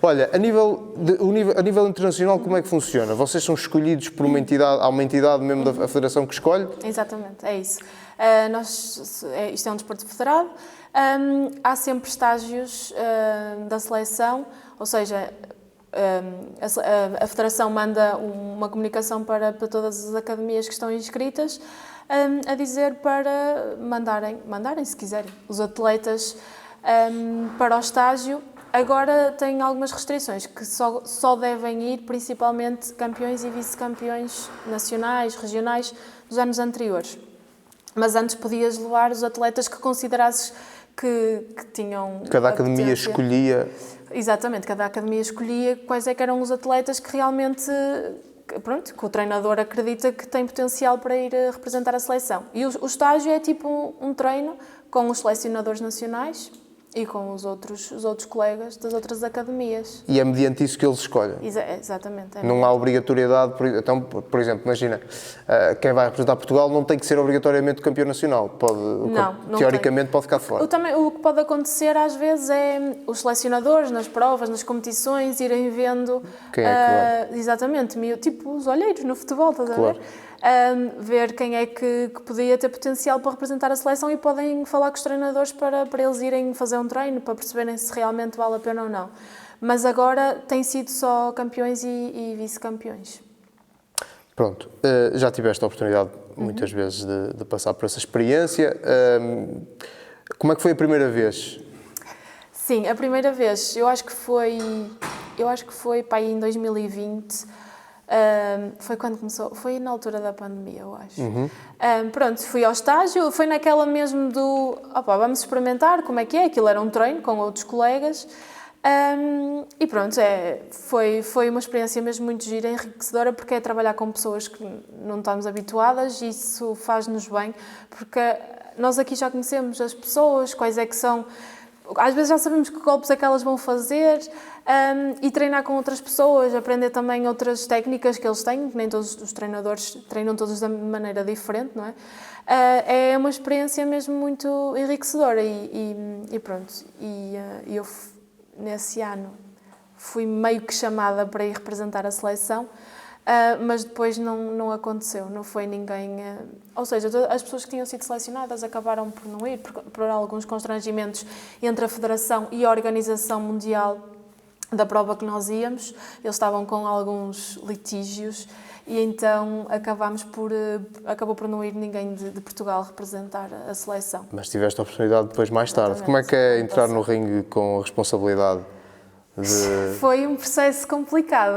Olha, a nível internacional, como é que funciona? Vocês são escolhidos por uma entidade, há uma entidade mesmo da federação que escolhe? Exatamente, é isso. Isto é um desporto federado, há sempre estágios da seleção, ou seja, a federação manda uma comunicação para todas as academias que estão inscritas, a dizer para mandarem, se quiserem, os atletas para o estágio. Agora tem algumas restrições, que só devem ir principalmente campeões e vice-campeões nacionais, regionais, dos anos anteriores. Mas antes podias levar os atletas que considerasses que tinham... Cada academia escolhia... Exatamente, cada academia escolhia quais é que eram os atletas que realmente, que o treinador acredita que têm potencial para ir representar a seleção. E o estágio é tipo um treino com os selecionadores nacionais e com os outros colegas das outras academias. E é mediante isso que eles escolhem? Exatamente. Não há obrigatoriedade, então, por exemplo, imagina, quem vai representar Portugal não tem que ser obrigatoriamente campeão nacional, teoricamente pode ficar fora. O que pode acontecer às vezes é os selecionadores nas provas, nas competições, irem vendo... Quem é que vai? Exatamente, tipo os olheiros no futebol, estás a ver? Ver quem é que podia ter potencial para representar a seleção e podem falar com os treinadores para eles irem fazer um treino, para perceberem se realmente vale a pena ou não. Mas agora tem sido só campeões e vice-campeões. Pronto, já tiveste a oportunidade muitas vezes de passar por essa experiência. Como é que foi a primeira vez? Sim, a primeira vez, eu acho que foi para aí em 2020. Foi quando começou, foi na altura da pandemia, eu acho. Pronto, fui ao estágio, foi naquela mesmo vamos experimentar como é que é, aquilo era um treino com outros colegas, e pronto, foi uma experiência mesmo muito gira, enriquecedora, porque é trabalhar com pessoas que não estamos habituadas e isso faz-nos bem, porque nós aqui já conhecemos as pessoas, quais é que são... Às vezes já sabemos que golpes é que elas vão fazer, e treinar com outras pessoas, aprender também outras técnicas que eles têm, que nem todos os treinadores treinam todos de maneira diferente, não é? É uma experiência mesmo muito enriquecedora e pronto. Eu, nesse ano, fui meio que chamada para ir representar a seleção, mas depois não aconteceu, não foi ninguém... Ou seja, as pessoas que tinham sido selecionadas acabaram por não ir, por alguns constrangimentos entre a Federação e a Organização Mundial da prova que nós íamos. Eles estavam com alguns litígios e então acabou por não ir ninguém de Portugal representar a seleção. Mas tiveste a oportunidade depois mais tarde. Como é que é entrar no ringue com a responsabilidade de... Foi um processo complicado.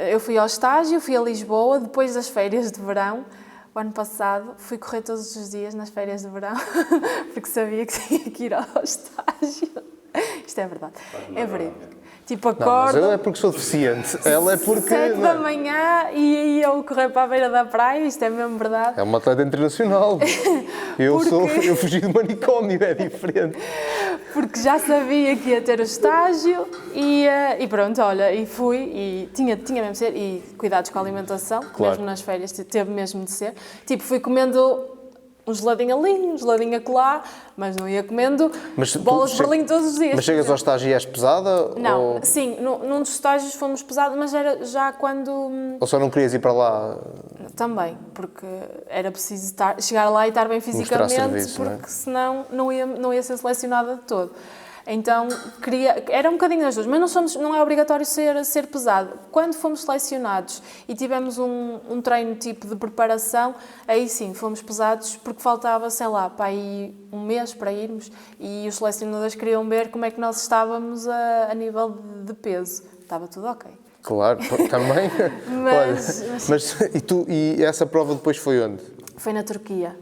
Eu fui ao estágio, fui a Lisboa, depois das férias de verão. O ano passado fui correr todos os dias nas férias de verão, porque sabia que tinha que ir ao estágio. Isto é verdade, é verídico. Tipo, acordo... Não, mas eu é porque sou deficiente. Ela é porque... 7 da manhã e eu correr para a beira da praia, isto é mesmo verdade. É uma atleta internacional. Eu fugi do manicômio, é diferente. Porque já sabia que ia ter o estágio e pronto, olha, e fui e tinha mesmo de ser, e cuidados com a alimentação, claro. Mesmo nas férias teve mesmo de ser. Tipo, fui comendo um geladinho ali, um geladinho acolá, mas não ia comendo bolas de Berlim todos os dias. Mas chegas ao estágio e és pesada? Não, ou... sim, num dos estágios fomos pesados, mas era já quando... Ou só não querias ir para lá? Também, porque era preciso chegar lá e estar bem fisicamente, serviço, porque senão não ia ser selecionada de todo. Então, era um bocadinho das duas, mas não é obrigatório ser pesado. Quando fomos selecionados e tivemos um treino tipo de preparação, aí sim, fomos pesados porque faltava, sei lá, para aí um mês para irmos e os selecionadores queriam ver como é que nós estávamos a nível de peso. Estava tudo ok. Claro, também. E essa prova depois foi onde? Foi na Turquia.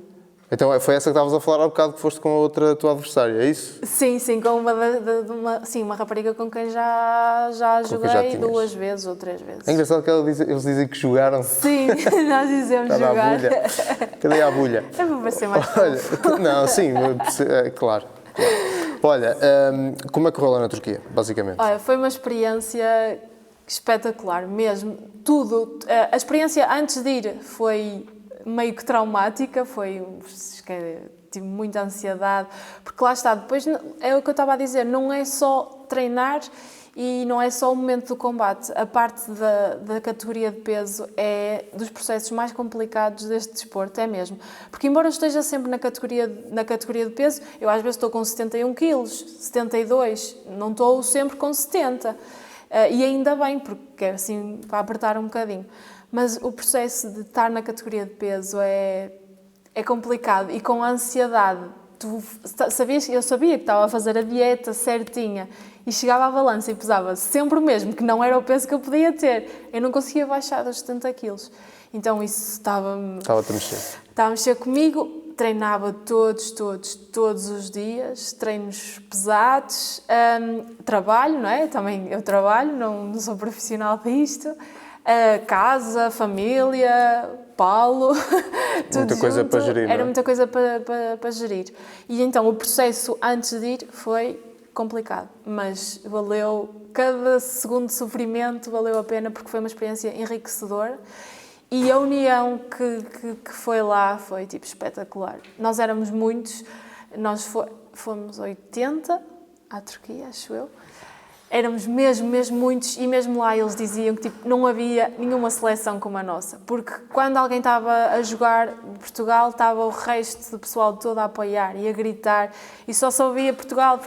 Então foi essa que estavas a falar há bocado, que foste com a outra tua adversária, é isso? Sim, com uma rapariga com quem já joguei 2 vezes ou 3 vezes. É engraçado que eles dizem que jogaram. Sim, nós dizemos jogar. Cadê a bulha? É para parecer mais fofo. Não, sim, claro. Olha, como é que rola na Turquia, basicamente? Olha, foi uma experiência espetacular, mesmo. Tudo. A experiência antes de ir foi meio que traumática, tive muita ansiedade, porque lá está, depois é o que eu estava a dizer, não é só treinar E não é só o momento do combate, a parte da categoria de peso é dos processos mais complicados deste desporto, é mesmo. Porque embora eu esteja sempre na categoria de peso, eu às vezes estou com 71 quilos, 72, não estou sempre com 70. E ainda bem, porque é assim para apertar um bocadinho. Mas o processo de estar na categoria de peso é complicado e com a ansiedade. Eu sabia que estava a fazer a dieta certinha e chegava à balança e pesava sempre o mesmo, que não era o peso que eu podia ter. Eu não conseguia baixar dos 70 quilos. Então isso Estava-te a mexer. Estava a mexer comigo, treinava todos os dias, treinos pesados, trabalho, não é? Também eu trabalho, não sou profissional disto. Casa, família, Paulo, tudo muita coisa junto. para gerir, Era muita coisa para gerir. E então o processo antes de ir foi complicado, mas valeu, cada segundo de sofrimento valeu a pena porque foi uma experiência enriquecedora e a união que foi lá foi tipo espetacular. Nós éramos muitos, fomos 80 à Turquia, acho eu. Éramos mesmo muitos e mesmo lá eles diziam que tipo, não havia nenhuma seleção como a nossa, porque quando alguém estava a jogar de Portugal, estava o resto do pessoal todo a apoiar e a gritar e só se ouvia Portugal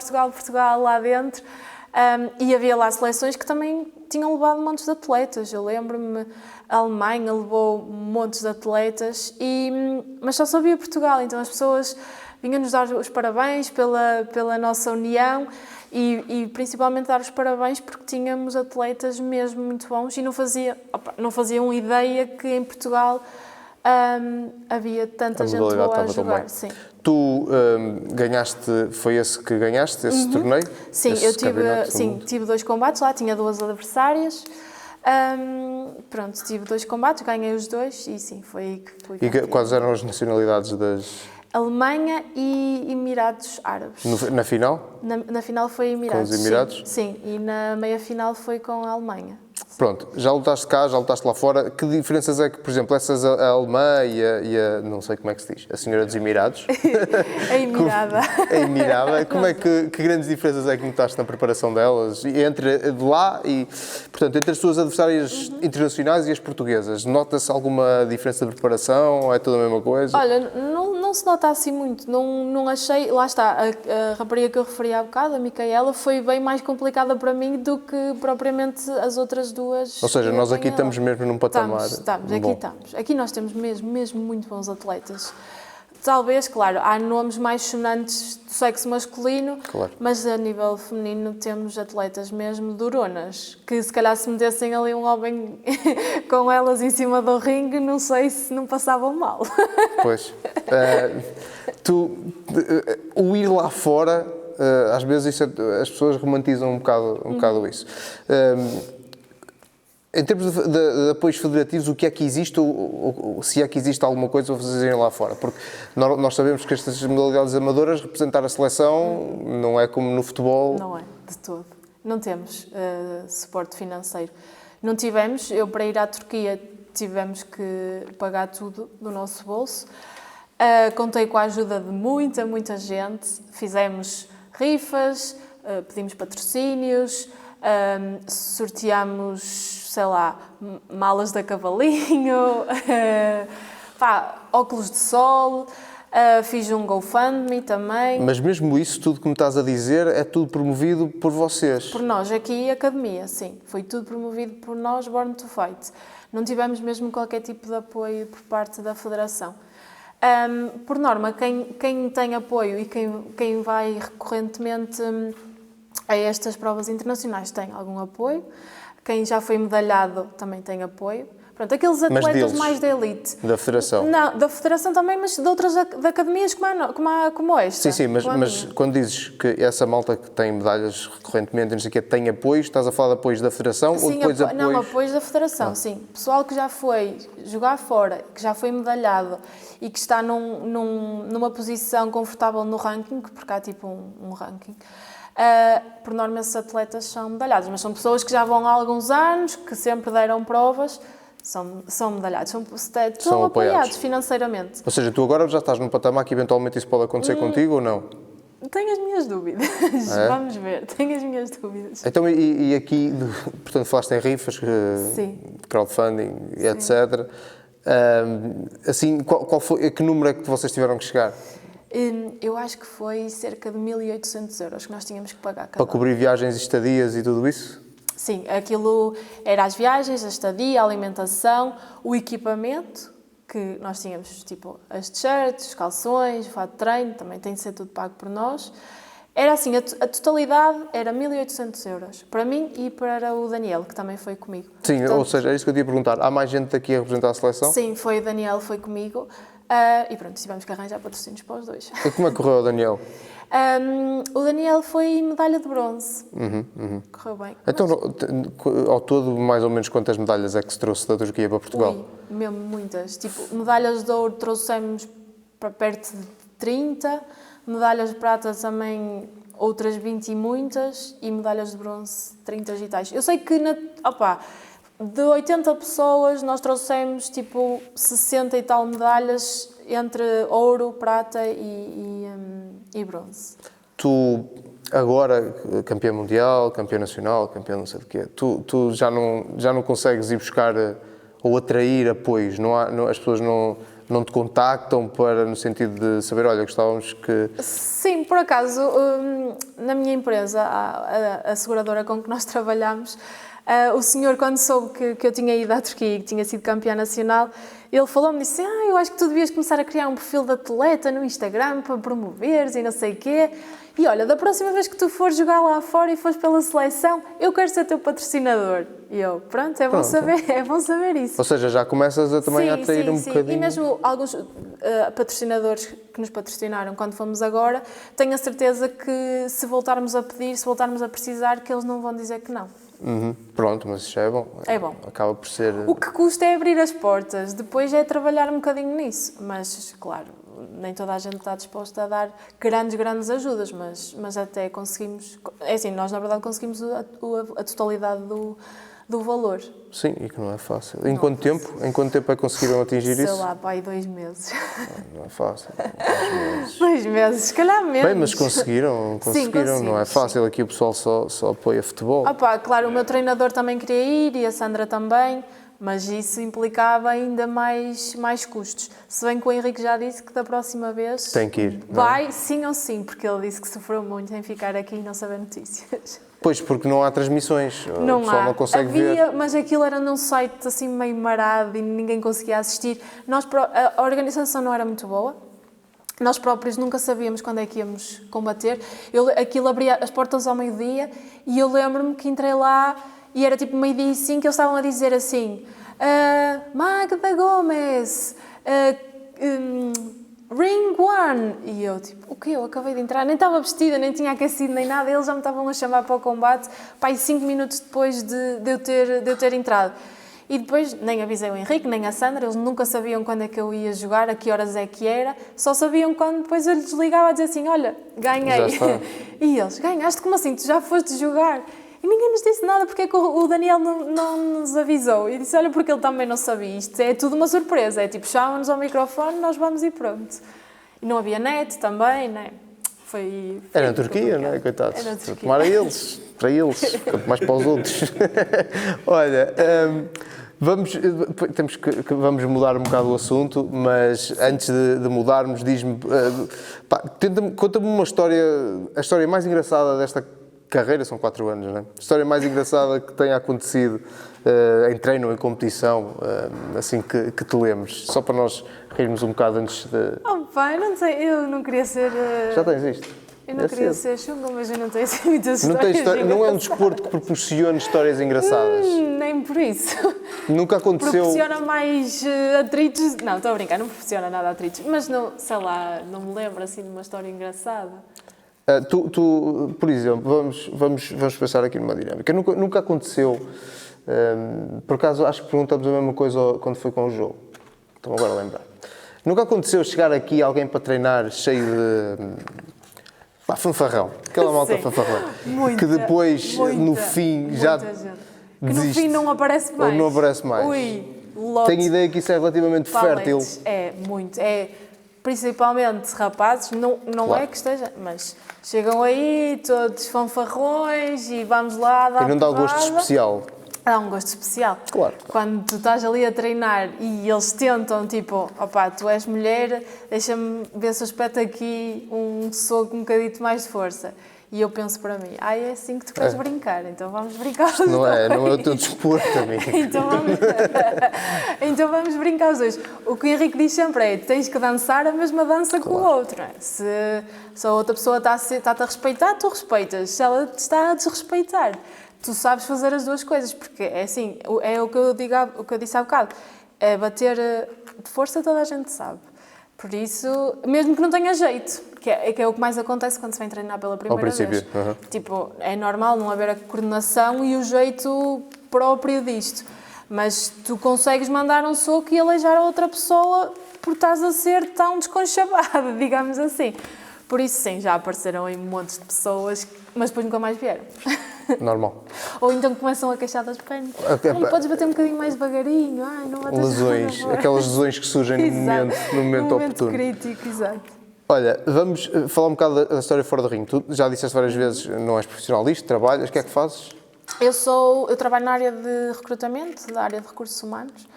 lá dentro. E havia lá seleções que também tinham levado montes de atletas. Eu lembro-me, a Alemanha levou montes de atletas, mas só se ouvia Portugal, então as pessoas vinham-nos dar os parabéns pela nossa união. E principalmente dar os parabéns porque tínhamos atletas mesmo muito bons e não faziam ideia que em Portugal havia tanta gente boa a jogar. Sim. Tu foi esse que ganhaste, esse torneio? Sim, tive 2 combates lá, tinha 2 adversárias. Tive 2 combates, ganhei os 2 e sim, foi aí que fui. E quais eram as nacionalidades das... Alemanha e Emirados Árabes. Na final? Na final foi Emirados. Com os Emirados? Sim, e na meia-final foi com a Alemanha. Pronto, já lutaste cá, já lutaste lá fora. Que diferenças é que, por exemplo, a alemã e a não sei como é que se diz, a senhora dos Emirados? A Emirada. A Emirada. Como é que grandes diferenças é que notaste na preparação delas? Entre de lá e, portanto, entre as tuas adversárias internacionais e as portuguesas, nota-se alguma diferença de preparação ou é tudo a mesma coisa? Olha, não se nota assim muito. Não achei... Lá está, a rapariga que eu referi há bocado, a Micaela, foi bem mais complicada para mim do que propriamente as outras duas. Ou seja, nós aqui estamos mesmo num patamar. Estamos. Aqui nós temos mesmo muito bons atletas. Talvez, claro, há nomes mais sonantes do sexo masculino, claro, mas a nível feminino temos atletas mesmo duronas, que se calhar se metessem ali um homem com elas em cima do ringue, não sei se não passavam mal. Pois. O ir lá fora, às vezes as pessoas romantizam um bocado isso. Em termos de apoios federativos, o que é que existe, ou se é que existe alguma coisa a fazerem lá fora? Porque nós sabemos que estas modalidades amadoras, representar a seleção, não é como no futebol. Não é, de todo. Não temos suporte financeiro. Não tivemos, eu para ir à Turquia tivemos que pagar tudo do nosso bolso. Contei com a ajuda de muita gente. Fizemos rifas, pedimos patrocínios, sorteámos, sei lá, malas da Cavalinho, óculos de sol, fiz um GoFundMe também. Mas mesmo isso, tudo que me estás a dizer, é tudo promovido por vocês? Por nós, aqui, academia, sim. Foi tudo promovido por nós, Born to Fight. Não tivemos mesmo qualquer tipo de apoio por parte da Federação. Por norma, quem tem apoio e quem vai recorrentemente a estas provas internacionais tem algum apoio. Quem já foi medalhado também tem apoio. Pronto, aqueles atletas mais da elite. Da Federação? Não, da Federação também, mas de outras de academias como esta. Sim, mas quando dizes que essa malta que tem medalhas recorrentemente, não sei o quê, tem apoios, estás a falar de apoios da Federação? Sim, ou depois apoios... Não, apoios da Federação, sim. Pessoal que já foi jogar fora, que já foi medalhado e que está numa posição confortável no ranking, porque há tipo um ranking. Por norma, esses atletas são medalhados, mas são pessoas que já vão há alguns anos, que sempre deram provas, são medalhados, são apoiados financeiramente. Ou seja, tu agora já estás num patamar que eventualmente isso pode acontecer contigo ou não? Tenho as minhas dúvidas. É? Vamos ver, tenho as minhas dúvidas. Então, e aqui, portanto, falaste em rifas, Sim. crowdfunding, etc. Assim, qual foi, a que número é que vocês tiveram que chegar? Eu acho que foi cerca de 1.800 euros que nós tínhamos que pagar cada Para cobrir viagens e estadias e tudo isso? Sim, aquilo era as viagens, a estadia, a alimentação, o equipamento, que nós tínhamos, tipo, as t-shirts, os calções, o fato de treino, também tem de ser tudo pago por nós. Era assim, a totalidade era 1.800 euros, para mim e para o Daniel, que também foi comigo. Sim, Portanto, ou seja, é isso que eu te ia perguntar. Há mais gente aqui a representar a seleção? sim, foi o Daniel, foi comigo. E pronto, tivemos que arranjar patrocínios para os dois. E como é que correu, Daniel? O Daniel foi medalha de bronze. Correu bem. Então, ao todo, mais ou menos quantas medalhas é que se trouxe da Turquia para Portugal? Ui, mesmo muitas. Tipo, medalhas de ouro trouxemos para perto de 30, medalhas de prata também outras 20 e muitas, e medalhas de bronze 30 e tais. Eu sei que, de 80 pessoas nós trouxemos tipo 60 e tal medalhas entre ouro, prata e bronze. Tu, agora, campeã mundial, campeã nacional, campeã não sei de quê, tu já não consegues ir buscar ou atrair apoios? As pessoas não te contactam para, no sentido de saber, olha, gostávamos que... Sim, por acaso, na minha empresa, a seguradora com que nós trabalhamos, o senhor, quando soube que eu tinha ido à Turquia e que tinha sido campeã nacional, ele falou-me e disse: eu acho que tu devias começar a criar um perfil de atleta no Instagram para promoveres e não sei o quê. E olha, da próxima vez que tu fores jogar lá fora e fores pela seleção, eu quero ser teu patrocinador. E eu, pronto, é bom saber isso. Ou seja, já começas a também a atrair um bocadinho... E mesmo alguns patrocinadores que nos patrocinaram quando fomos agora, tenho a certeza que se voltarmos a pedir, se voltarmos a precisar, que eles não vão dizer que não. Pronto, mas isso é bom. É bom. Acaba por ser... O que custa é abrir as portas, depois é trabalhar um bocadinho nisso. Mas, claro, nem toda a gente está disposta a dar grandes ajudas, mas até conseguimos... É assim, nós na verdade conseguimos a totalidade do valor. Sim, e que não é fácil. Em quanto tempo é que conseguiram atingir isso? Sei lá, pá, aí 2 meses. Não é fácil. 2 meses. 2 meses, se calhar menos. Bem, mas conseguiram, Sim, não é fácil. Aqui o pessoal só apoia futebol. Claro, o meu treinador também queria ir e a Sandra também, mas isso implicava ainda mais custos. Se bem que o Henrique já disse que da próxima vez... Tem que ir. Vai, sim ou sim, porque ele disse que sofreu muito em ficar aqui e não saber notícias. Pois, porque não há transmissões, o pessoal não consegue ver. Mas aquilo era num site assim meio marado e ninguém conseguia assistir. A organização não era muito boa. Nós próprios nunca sabíamos quando é que íamos combater. Aquilo abria as portas ao meio-dia e eu lembro-me que entrei lá e era tipo meio-dia e 5 que eles estavam a dizer assim: Magda Gomes, Ring One! E eu, tipo, o quê? Eu acabei de entrar, nem estava vestida, nem tinha aquecido, nem nada. Eles já me estavam a chamar para o combate, pai, 5 minutos depois de eu ter entrado. E depois nem avisei o Henrique, nem a Sandra, eles nunca sabiam quando é que eu ia jogar, a que horas é que era, só sabiam quando depois eu lhes ligava a dizer assim: olha, ganhei. E eles: ganhaste? Como assim? Tu já foste jogar? E ninguém nos disse nada, porque é que o Daniel não nos avisou? E disse: olha, porque ele também não sabia. Isto é tudo uma surpresa. É tipo, chamam-nos ao microfone, nós vamos e pronto. E não havia net também, né? Foi era na Turquia, não é? Coitados. Era na Turquia. Tomara eles, para eles, quanto mais para os outros. Olha, vamos mudar um bocado o assunto, mas antes de mudarmos, diz-me, conta-me uma história, a história mais engraçada desta carreira, são 4 anos, não é? A história mais engraçada que tenha acontecido em treino ou em competição, assim que te lembres, só para nós rirmos um bocado antes de... pai, não sei, eu não queria ser... Já tens isto? Eu não queria ser chunga, mas eu não tenho assim muitas histórias. Não é um desporto que proporcione histórias engraçadas? Nem por isso. Nunca aconteceu... Proporciona mais atritos... Não, estou a brincar, não proporciona nada atritos, mas não, sei lá, não me lembro assim de uma história engraçada. Por exemplo, vamos pensar aqui numa dinâmica. Nunca aconteceu, por acaso acho que perguntamos a mesma coisa quando foi com o jogo. Estou agora a lembrar. Nunca aconteceu chegar aqui alguém para treinar cheio de... fanfarrão. Aquela malta fanfarrão. Que depois, no fim, já desiste. Que no fim não aparece mais. Ou não aparece mais. Ui, lote. Tenho ideia que isso é relativamente fértil. É, muito. principalmente rapazes, não Claro. é que esteja, mas chegam aí todos fanfarrões e vamos lá dar E não dá o gosto porrada. especial. Dá um gosto especial. Claro. Quando tu estás ali a treinar e eles tentam, tipo, opá, tu és mulher, deixa-me ver se eu espeto aqui um soco um bocadito mais de força. E eu penso para mim, é assim que tu queres brincar, então vamos brincar os dois. Não é o teu desporto também. Então vamos brincar os dois. O que o Henrique diz sempre é, tens que dançar a mesma dança que o outro. Não é? Se a outra pessoa está-te a respeitar, tu respeitas. Se ela te está a desrespeitar, tu sabes fazer as duas coisas, porque é assim, é o que eu disse há bocado, é bater de força toda a gente sabe. Por isso, mesmo que não tenha jeito, que é o que mais acontece quando se vem treinar pela primeira vez. Uhum. Tipo, é normal não haver a coordenação e o jeito próprio disto, mas tu consegues mandar um soco e aleijar a outra pessoa por estás a ser tão desconchavada, digamos assim. Por isso, sim, já apareceram aí montes de pessoas, mas depois nunca mais vieram. Normal. Ou então começam a queixar das pernas. Podes bater um bocadinho mais devagarinho. Não bates Lesões, aquelas lesões que surgem no momento oportuno. crítico, exato. Olha, vamos falar um bocado da história fora do ringue. Tu já disseste várias vezes, não és profissional disto, trabalhas, o que é que fazes? Eu trabalho na área de recrutamento, da área de recursos humanos,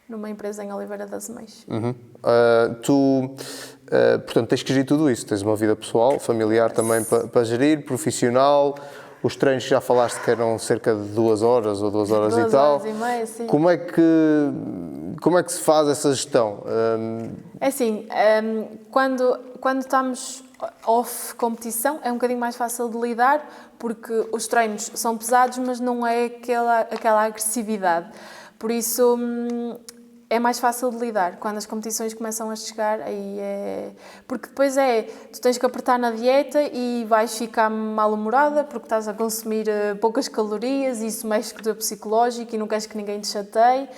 numa empresa em Oliveira das Meias. Portanto, tens que gerir tudo isso. Tens uma vida pessoal, familiar também para gerir, profissional. Os treinos que já falaste que eram cerca de 2 horas ou 2 horas e tal. 2 horas e meia, sim. Como é que se faz essa gestão? É assim, quando estamos off competição é um bocadinho mais fácil de lidar porque os treinos são pesados, mas não é aquela agressividade. Por isso é mais fácil de lidar. Quando as competições começam a chegar, aí é... Porque depois tu tens que apertar na dieta e vais ficar mal-humorada porque estás a consumir poucas calorias e isso mexe com o teu psicológico e não queres que ninguém te chateie.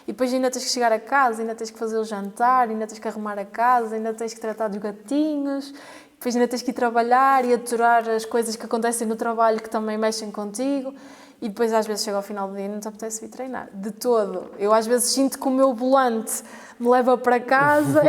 E depois ainda tens que chegar a casa, ainda tens que fazer o jantar, ainda tens que arrumar a casa, ainda tens que tratar dos gatinhos, depois ainda tens que ir trabalhar e aturar as coisas que acontecem no trabalho que também mexem contigo. E depois às vezes chega ao final do dia e não te apetece vir treinar. De todo. Eu às vezes sinto que o meu volante me leva para casa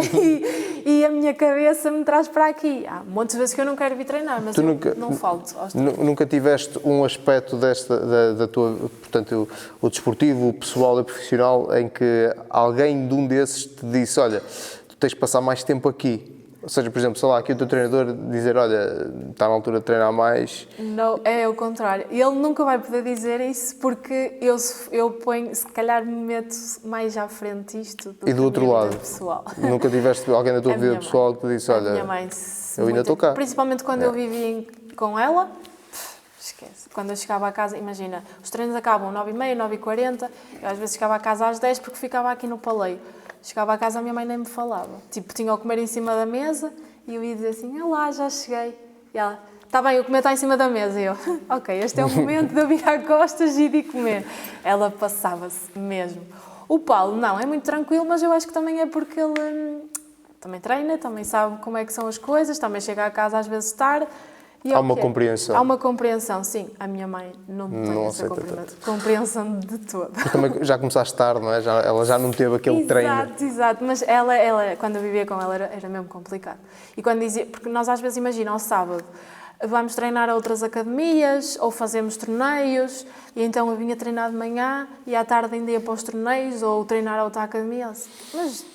e a minha cabeça me traz para aqui. Há muitas vezes que eu não quero vir treinar, mas eu não falto aos treinos. Nunca tiveste um aspecto da tua, portanto, o desportivo, o pessoal e o profissional, em que alguém de um desses te disse, olha, tu tens de passar mais tempo aqui? Ou seja, por exemplo, sei lá, aqui o teu treinador dizer, olha, está na altura de treinar mais. Não, é o contrário. Ele nunca vai poder dizer isso porque eu ponho, se calhar me meto mais à frente isto do e do outro lado, pessoal. Nunca tiveste alguém na tua vida pessoal que te disse, olha, minha mãe, eu ainda estou cá. Principalmente quando eu vivia com ela, esquece. Quando eu chegava a casa, imagina, os treinos acabam 9h30, 9h40, eu às vezes chegava a casa às 10 porque ficava aqui no paleio. Chegava a casa, a minha mãe nem me falava. Tipo, tinha o comer em cima da mesa e eu ia dizer assim, olá, já cheguei. E ela, está bem, o comer está em cima da mesa. E eu, ok, este é o momento de eu virar costas e de comer. Ela passava-se mesmo. O Paulo, não, é muito tranquilo, mas eu acho que também é porque ele também treina, também sabe como é que são as coisas, também chega a casa às vezes tarde. Há uma compreensão. Há uma compreensão, sim. A minha mãe não tem essa compreensão de todo. Mas também já começaste tarde, não é? Ela já não teve aquele treino. Exato. Mas ela, quando eu vivia com ela, era mesmo complicado. E quando dizia... Porque nós às vezes, imagina, ao sábado, vamos treinar a outras academias ou fazemos torneios e então eu vinha treinar de manhã e à tarde ainda ia para os torneios ou treinar a outra academia. Mas...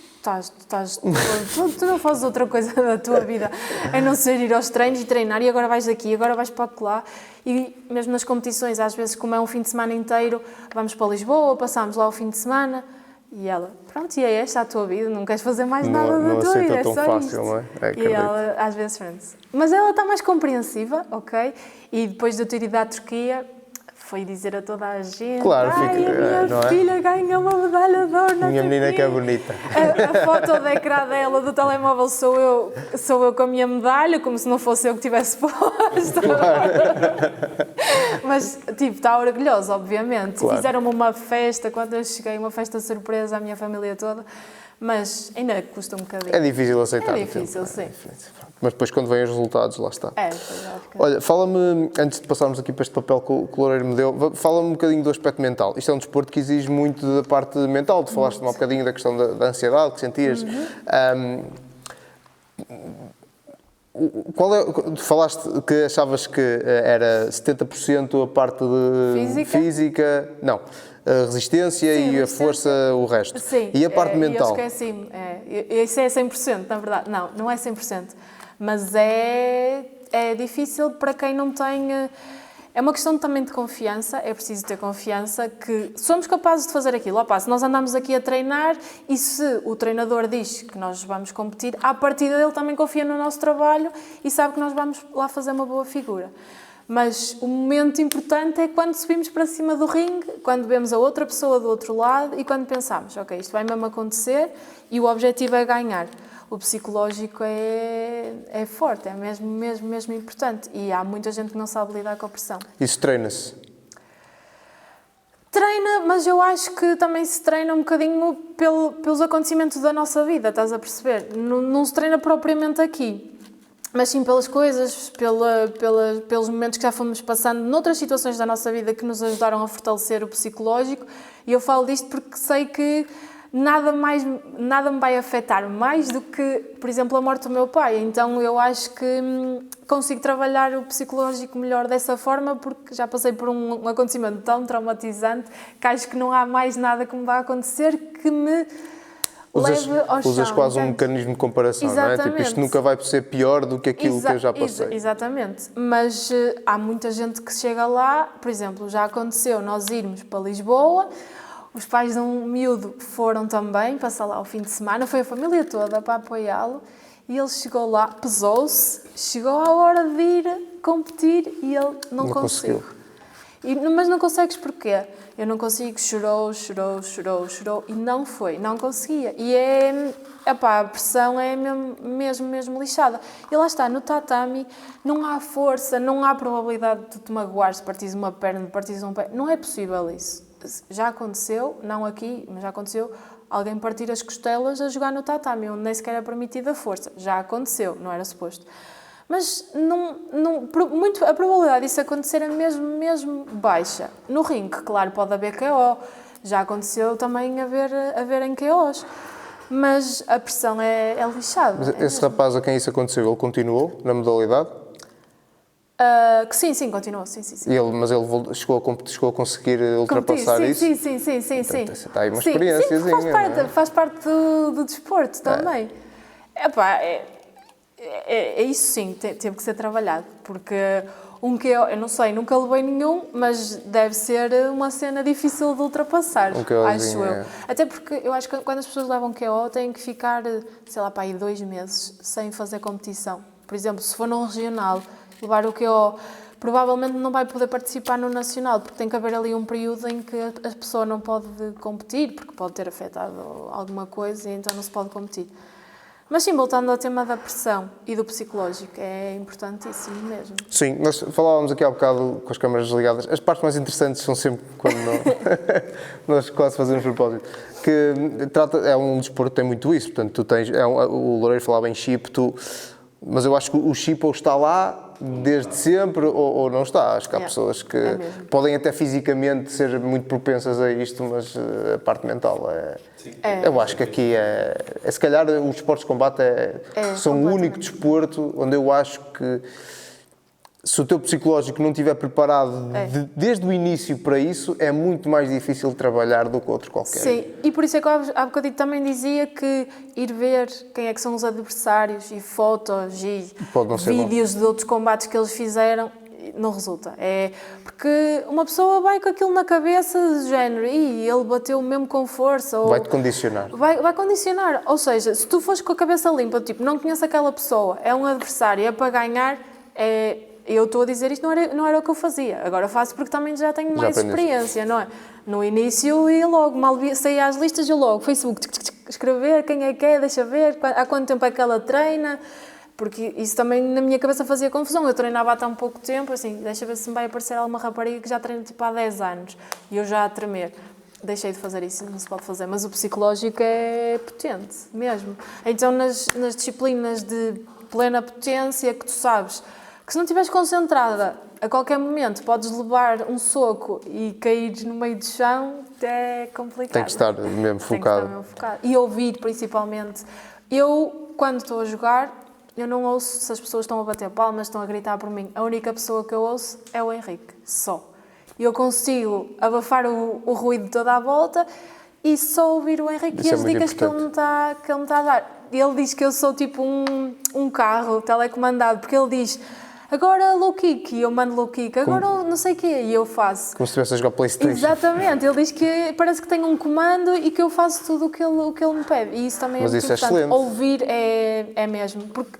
Tu não fazes outra coisa da tua vida a não ser ir aos treinos e treinar e agora vais daqui, agora vais para lá. E mesmo nas competições, às vezes, como é um fim de semana inteiro, vamos para Lisboa, passamos lá o fim de semana e ela, pronto, e é esta a tua vida, não queres fazer mais nada da tua vida, é só fácil, isto. não é? E ela, às vezes, pronto. Mas ela está mais compreensiva, ok? E depois de eu ter ido à Turquia, foi dizer a toda a gente, claro, a minha filha ganha uma medalha de ouro. Minha menina que é bonita. A foto da ecrã dela, do telemóvel, sou eu com a minha medalha, como se não fosse eu que tivesse posto. Claro. Mas, tipo, está orgulhosa, obviamente. Claro. Fizeram-me uma festa, quando eu cheguei, uma festa surpresa à minha família toda. Mas ainda custa um bocadinho. É difícil aceitar. É difícil, sim. É difícil. Mas depois, quando vêm os resultados, lá está. Pois é. Olha, fala-me, antes de passarmos aqui para este papel que o Loureiro me deu, fala-me um bocadinho do aspecto mental. Isto é um desporto que exige muito da parte mental. Tu falaste um bocadinho da questão da ansiedade que sentias. Qual é, tu falaste que achavas que era 70% a parte de física, não, a resistência Sim, e a força, o resto. Sim, E a parte mental? Eu esqueci-me. Isso é 100%, na verdade. Não é 100%. Mas é difícil para quem não tem... É uma questão também de confiança, é preciso ter confiança que somos capazes de fazer aquilo. Opa, se nós andamos aqui a treinar e se o treinador diz que nós vamos competir, à partida dele também confia no nosso trabalho e sabe que nós vamos lá fazer uma boa figura. Mas o momento importante é quando subimos para cima do ringue, quando vemos a outra pessoa do outro lado e quando pensamos, ok, isto vai mesmo acontecer e o objetivo é ganhar. O psicológico é forte, é mesmo importante. E há muita gente que não sabe lidar com a pressão. Isso treina-se? Treina, mas eu acho que também se treina um bocadinho pelos acontecimentos da nossa vida, estás a perceber? Não se treina propriamente aqui, mas sim pelas coisas, pelos momentos que já fomos passando noutras situações da nossa vida que nos ajudaram a fortalecer o psicológico. E eu falo disto porque sei que nada me vai afetar mais do que, por exemplo, a morte do meu pai. Então eu acho que consigo trabalhar o psicológico melhor dessa forma porque já passei por um acontecimento tão traumatizante que acho que não há mais nada que me vá acontecer que me leve ao chão. Usas quase um mecanismo de comparação, exatamente. Não é? Tipo, isto nunca vai ser pior do que aquilo que eu já passei. Exatamente. Mas há muita gente que chega lá, por exemplo, já aconteceu nós irmos para Lisboa. Os pais de um miúdo foram também passar lá o fim de semana, foi a família toda para apoiá-lo e ele chegou lá, pesou-se, chegou à hora de ir competir e ele não conseguiu. Mas não consegues porquê? Eu não consigo, chorou e não foi, não conseguia. E a pressão é mesmo lixada. E lá está, no tatami não há força, não há probabilidade de te magoares, partires uma perna, partires um pé, não é possível isso. Já aconteceu, não aqui, mas já aconteceu, alguém partir as costelas a jogar no tatami, onde nem sequer é permitida a força. Já aconteceu, não era suposto. Mas a probabilidade disso acontecer é mesmo baixa. No ringue, claro, pode haver KO. Já aconteceu também haverem KOs. Mas a pressão é lixada. Mas esse rapaz a quem isso aconteceu, ele continuou na modalidade? Sim, continuou, sim. Mas ele chegou a conseguir ultrapassar isso? Sim. Está aí uma experiênciazinha. Faz parte do desporto também. É isso sim, teve que ser trabalhado, porque eu não sei, nunca levei nenhum, mas deve ser uma cena difícil de ultrapassar, acho eu. Até porque eu acho que quando as pessoas levam KO têm que ficar, sei lá, aí 2 meses sem fazer competição. Por exemplo, se for num regional, levar o KO, provavelmente não vai poder participar no nacional, porque tem que haver ali um período em que a pessoa não pode competir, porque pode ter afetado alguma coisa e então não se pode competir. Mas sim, voltando ao tema da pressão e do psicológico, é importantíssimo mesmo. Sim, nós falávamos aqui há bocado com as câmaras ligadas. As partes mais interessantes são sempre quando nós quase fazemos propósito. Que é um desporto que tem muito isso, portanto, tu tens, o Loureiro falava em chip, mas eu acho que o chip ou está lá desde sempre ou não está. Acho que há pessoas que podem até fisicamente ser muito propensas a isto, mas a parte mental eu acho que aqui se calhar os esportes de combate são o único desporto onde eu acho que se o teu psicológico não estiver preparado desde o início para isso, é muito mais difícil de trabalhar do que outro qualquer. Sim, e por isso é que há bocadinho também dizia que ir ver quem é que são os adversários e fotos e vídeos de outros combates que eles fizeram, não resulta. Porque uma pessoa vai com aquilo na cabeça de género e ele bateu mesmo com força. Vai-te condicionar. Vai condicionar. Ou seja, se tu fores com a cabeça limpa, tipo, não conheço aquela pessoa, é um adversário, é para ganhar, eu estou a dizer isto, não era o que eu fazia. Agora faço porque também já tenho mais experiência, não é? No início ia logo, mal saía às listas, eu logo, Facebook, escrever quem é que é, deixa ver, há quanto tempo é que ela treina, porque isso também na minha cabeça fazia confusão. Eu treinava há tão pouco tempo, assim, deixa ver se me vai aparecer alguma rapariga que já treina tipo há 10 anos e eu já a tremer. Deixei de fazer isso, não se pode fazer, mas o psicológico é potente, mesmo. Então nas disciplinas de plena potência que tu sabes que se não estiveres concentrada, a qualquer momento podes levar um soco e cair no meio do chão, é complicado. Tem que estar mesmo focado. E ouvir, principalmente. Eu, quando estou a jogar, eu não ouço se as pessoas estão a bater palmas, estão a gritar por mim. A única pessoa que eu ouço é o Henrique, só. E eu consigo abafar o ruído toda à volta e só ouvir o Henrique e as dicas que ele me está a dar. Ele diz que eu sou tipo um carro telecomandado, porque ele diz agora low kick, e eu mando low kick, agora não sei o quê, e eu faço. Como se estivesse a jogar PlayStation. Exatamente, ele diz que parece que tem um comando e que eu faço tudo o que ele me pede. E isso também Mas é isso muito é importante. excelente. Ouvir é mesmo, porque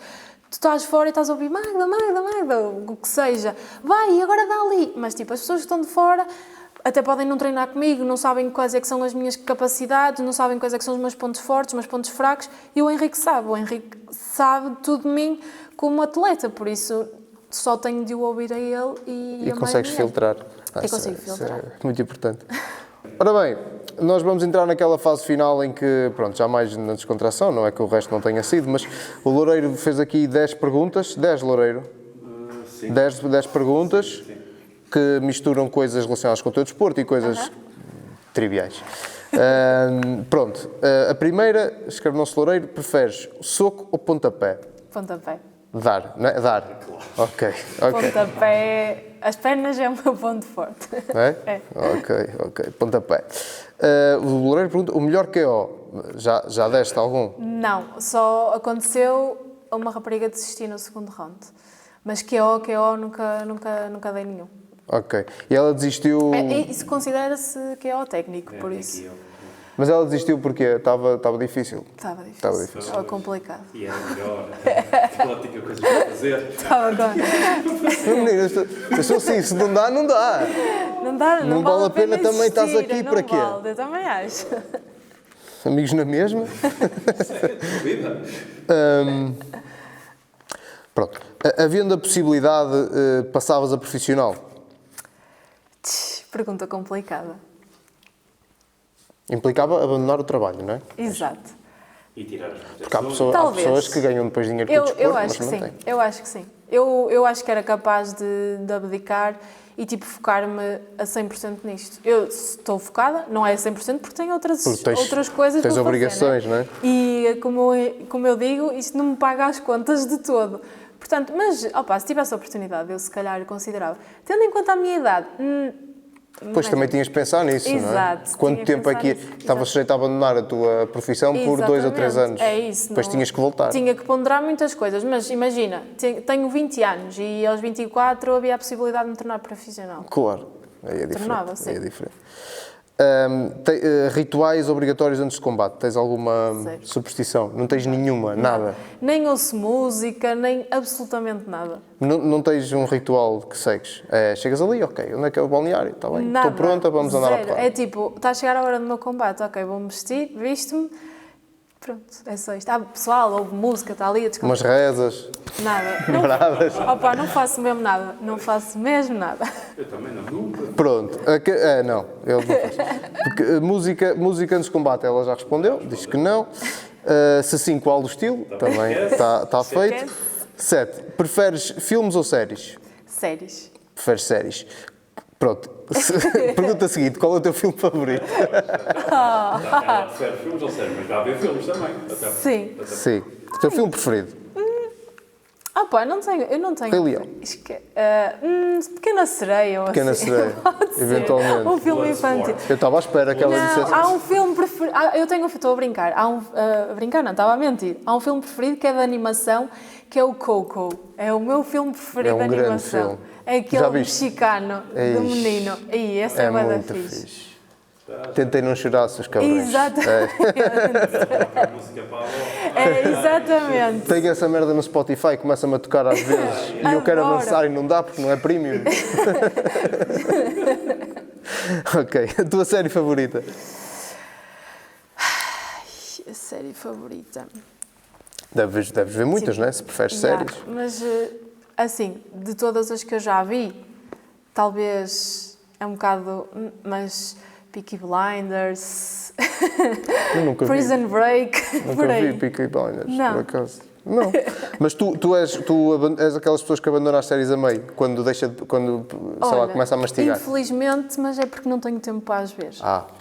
tu estás fora e estás a ouvir Magda, o que seja. Vai, agora dá ali. Mas tipo, as pessoas que estão de fora até podem não treinar comigo, não sabem quais é que são as minhas capacidades, não sabem quais é que são os meus pontos fortes, os meus pontos fracos, e o Henrique sabe tudo de mim como atleta, por isso só tenho de o ouvir a ele e consegues filtrar. Eu consigo filtrar. Isso é muito importante. Ora bem, nós vamos entrar naquela fase final em que, pronto, já mais na descontração, não é que o resto não tenha sido, mas o Loureiro fez aqui 10 perguntas, 10, Loureiro? Sim. 10 perguntas que misturam coisas relacionadas com o teu desporto e coisas triviais. Pronto, a primeira, escreve-se Loureiro, preferes soco ou pontapé? Pontapé. Dar, não é? Dar. Ok. Pontapé, as pernas é o meu ponto forte. É? É. Ok. Pontapé. O Loureiro pergunta, o melhor KO? Já deste algum? Não, só aconteceu a uma rapariga desistir no segundo round. Mas KO nunca dei nenhum. Ok. E ela desistiu... Isso considera-se KO técnico, por isso. Mas ela desistiu porque estava difícil. Estava difícil. Estava difícil. Estava complicado. E era melhor. Ela tinha coisas para fazer. Estava Meninas, eu sou assim, se não dá, não dá. Não vale a pena também estás existir, aqui não para quê? Vale, eu também acho. Amigos na mesma? Vida. Pronto. Havendo a possibilidade, passavas a profissional? Pergunta complicada. Implicava abandonar o trabalho, não é? Exato. E tirar as Porque há Talvez. pessoas que ganham depois dinheiro com o desporto, Eu acho mas que não sim. têm. Eu acho que sim. Eu acho que era capaz de abdicar e tipo focar-me a 100% nisto. Eu estou focada, não é a 100% porque tenho outras coisas tens para obrigações, fazer, né? não é? E como eu digo, isto não me paga as contas de todo. Portanto, mas se tivesse a oportunidade, eu se calhar considerava. Tendo em conta a minha idade, Pois também tinhas de pensar nisso, não é? Exato, Quanto tinha que tempo é que pensar nisso, estavas exato. sujeito a abandonar a tua profissão por 2 ou 3 anos? É isso. Depois não- tinhas que voltar. Tinha que ponderar muitas coisas, mas imagina, tenho 20 anos e aos 24 havia a possibilidade de me tornar profissional. Claro, aí é diferente. Tornava, sim. Aí é diferente. Rituais obrigatórios antes de combate, tens alguma Zero. superstição? Não tens nenhuma, nada? Nem ouço música, nem absolutamente nada. Não tens um ritual que segues? Chegas ali, ok, onde é que é o balneário? Está bem, Nada. estou pronta, vamos andar à Zero. porrada. É tipo, está a chegar a hora do meu combate, ok, vou-me vestir, visto-me, pronto, é só isto. Pessoal, ouve música, está ali a descansar. Umas rezas, Nada. bradas. Não faço mesmo nada. Não faço mesmo nada. Eu também não, nunca. Pronto, não, ele não faz. Porque música antes de combate, ela já respondeu, diz que não. Se sim, qual o estilo? Também está feito. 7. Preferes filmes ou séries? Séries. Preferes séries. Pronto. Pergunta seguinte, qual é o teu filme favorito? Ela prefere filmes ou séries, mas já vê filmes também. Sim. Sim. O teu filme preferido? Eu não tenho. Rei Leão. Pequena Sereia ou Pequena assim. Sereia, Pode ser. eventualmente. Um filme Bloodsport. infantil. Eu estava à espera que ela dissesse. Não, há um filme preferido. Estou a brincar. A brincar não, estava a mentir. Há um filme preferido que é de animação, que é o Coco. É o meu filme preferido É um de grande animação. filme. É aquele Já viste? mexicano do Eish. menino. E esse é bué da muito fixe. fixe. Tentei não chorar, seus cabrões. Exatamente. A música para a avó. Exatamente. Tenho essa merda no Spotify, começa-me a tocar às vezes e eu quero Adoro. avançar e não dá porque não é premium. Ok, a tua série favorita? A série favorita. Deves ver muitas, não é? Se preferes Yeah, séries. mas, assim, de todas as que eu já vi, talvez é um bocado, mas Peaky Blinders, Eu nunca vi. Prison Break, por Nunca vi aí. Peaky Blinders, Não. por acaso. Não. Mas tu és aquelas pessoas que abandonam as séries a meio, quando sei lá, Olha, começa a mastigar. Infelizmente, mas é porque não tenho tempo para as ver.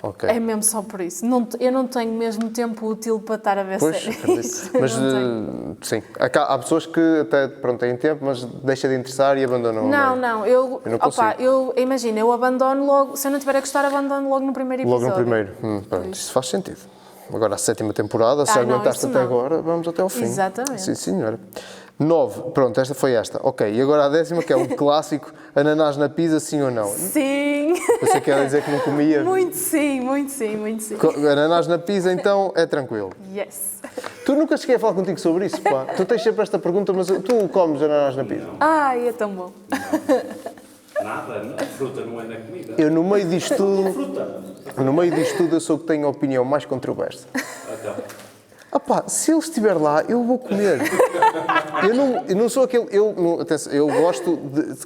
Ok. É mesmo só por isso. Eu não tenho mesmo tempo útil para estar a ver Pois, séries. acredito. Mas, sim, há pessoas que até, pronto, têm tempo, mas deixa de interessar e abandonam. Não, eu não consigo. imagina, eu abandono logo, se eu não tiver a gostar, abandono logo no primeiro episódio. Logo no primeiro. Pronto, isso faz sentido. Agora a 7ª temporada, se aguentaste até agora, vamos até ao fim. Exatamente. Sim, senhora. 9, pronto, esta foi esta. Ok, e agora a 10ª, que é um clássico, ananás na pizza, sim ou não? Sim. Você quer dizer que não comia? Muito sim. Ananás na pizza, então, é tranquilo. Yes. Tu nunca cheguei a falar contigo sobre isso, pá. Tu tens sempre esta pergunta, mas tu comes ananás na pizza? Ai, é tão bom. Nada, fruta não é na comida. Eu, no meio disto tudo, Fruta. eu sou o que tenho a opinião mais controversa. Então, Se ele estiver lá, eu vou comer. Eu não sou aquele... Atenção, eu gosto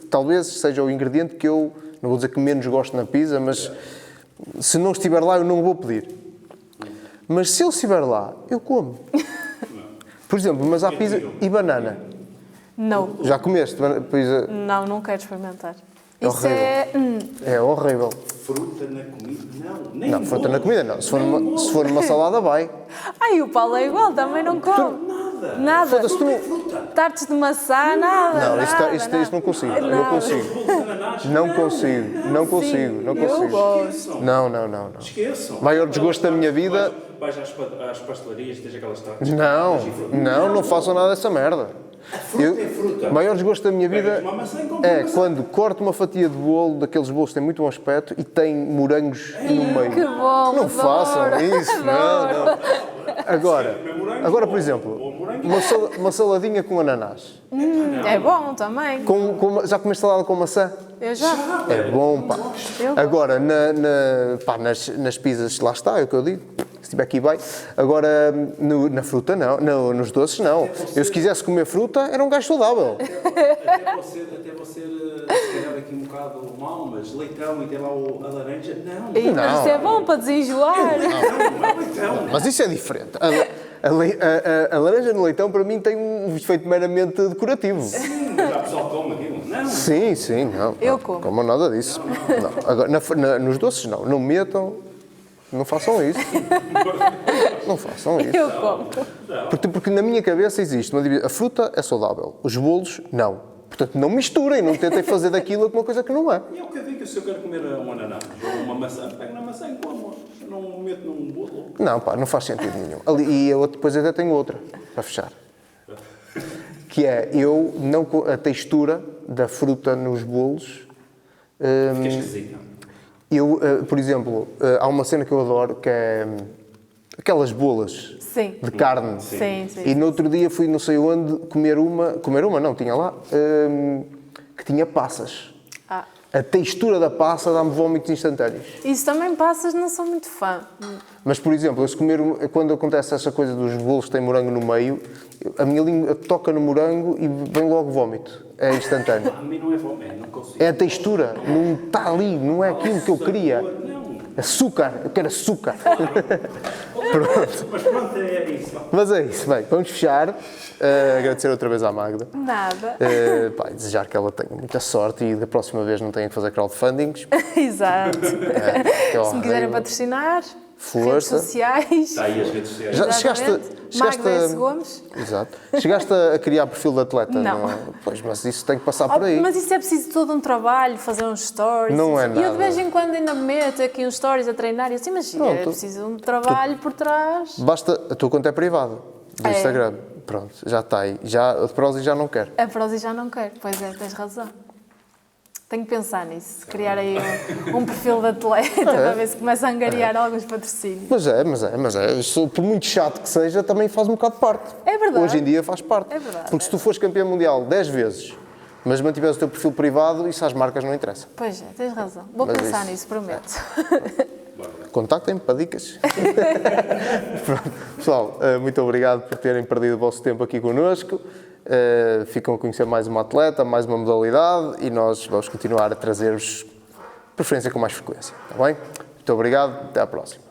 talvez seja o ingrediente que eu, não vou dizer que menos gosto na pizza, mas se não estiver lá, eu não vou pedir. Mas se ele estiver lá, eu como. Por exemplo, mas há pizza e banana. Não. Já comeste pizza? Não quero experimentar. É Isso horrível. É horrível. fruta na comida? Não, Não, fruta na comida não. Se for numa salada, vai. Ai, o Paulo é igual, também não come. Nada. Foda-se, tu não... Tartes de maçã, nada. Não, nada, isto não consigo. Nada. Não consigo. Não consigo. gosto. Não. Esqueçam. Maior desgosto da minha vida... Vais às pastelarias, tens aquelas tartes. Não façam nada dessa merda. Fruta é fruta. Maior desgosto da minha vida Pegas uma maçã e compras é maçã. quando corto uma fatia de bolo, daqueles bolos que têm muito bom aspecto e tem morangos no meio. Que bom, Não adoro. façam isso, não. Agora, por exemplo, uma saladinha com ananás. É bom também. Já comeste salada com maçã? Eu já. É bom, pá. Eu Agora, nas pizzas, lá está, é o que eu digo. Se estiver aqui bem. Agora, na fruta, não. Nos doces, não. Eu, se quisesse comer fruta, era um gajo saudável. Até você se calhar aqui um bocado mal, mas leitão e tem lá a laranja. Não. Isso é bom para desenjoar. Não é leitão. Mas isso é diferente. A laranja no leitão, para mim, tem um efeito meramente decorativo. Sim, mas há pessoal que come aquilo. Não. Sim, não. Eu não como. Como nada disso. Não. Agora, nos doces, não. Não metam. Não façam isso. Não façam isso. Eu como. Porque na minha cabeça existe uma divisão. A fruta é saudável. Os bolos, não. Portanto, não misturem. Não tentem fazer daquilo uma coisa que não é. E é o que eu digo, se eu quero comer um ananás ou uma maçã, pego na maçã e como. Não meto num bolo. Não, pá, não faz sentido nenhum. E eu depois até tenho outra, para fechar. Que é, a textura da fruta nos bolos... Fica esquisito. Por exemplo, há uma cena que eu adoro, que é aquelas bolas Sim. de carne. Sim. E no outro dia fui não sei onde comer uma não, tinha lá, que tinha passas. A textura da passa dá-me vómitos instantâneos. Isso também passas, não sou muito fã. Mas, por exemplo, quando acontece essa coisa dos bolos que têm morango no meio, a minha língua toca no morango e vem logo vómito. É instantâneo. A mim não é fome, não consigo. É a textura, não está ali, não é aquilo que eu queria. Não. Açúcar, eu quero açúcar. Pronto. Mas pronto, é isso. Mas é isso, bem, vamos fechar. Agradecer outra vez à Magda. Nada. Desejar que ela tenha muita sorte e da próxima vez não tenha que fazer crowdfundings. Exato. Se me quiserem horrível. patrocinar, Força. redes sociais. Está aí as redes sociais. Já Exatamente. Magda S. Gomes. Exato. Chegaste a criar perfil de atleta? Não. Pois, mas isso tem que passar por aí. Mas isso é preciso todo um trabalho, fazer uns stories. Não é E eu nada. de vez em quando ainda me meto aqui uns stories a treinar e assim, mas é Pronto. preciso um trabalho por trás. Basta, a tua conta é privada, do É. Instagram. Pronto, já está aí. A de Prozzi já não quer. A prosa já não quero. Pois é, tens razão. Tenho que pensar nisso, criar aí um perfil de atleta para ver se começa a angariar alguns patrocínios. Mas é. Isso, por muito chato que seja, também faz um bocado de parte. É verdade. Hoje em dia faz parte. É verdade. Porque se tu fores campeão mundial 10 vezes, mas mantiveres o teu perfil privado, isso às marcas não interessa. Pois é, tens razão. Vou Mas pensar isso- nisso, prometo. Contactem-me para dicas. Pronto. Pessoal, muito obrigado por terem perdido o vosso tempo aqui connosco. Ficam a conhecer mais uma atleta, mais uma modalidade e nós vamos continuar a trazer-vos preferência com mais frequência. Está bem? Muito obrigado. Até à próxima.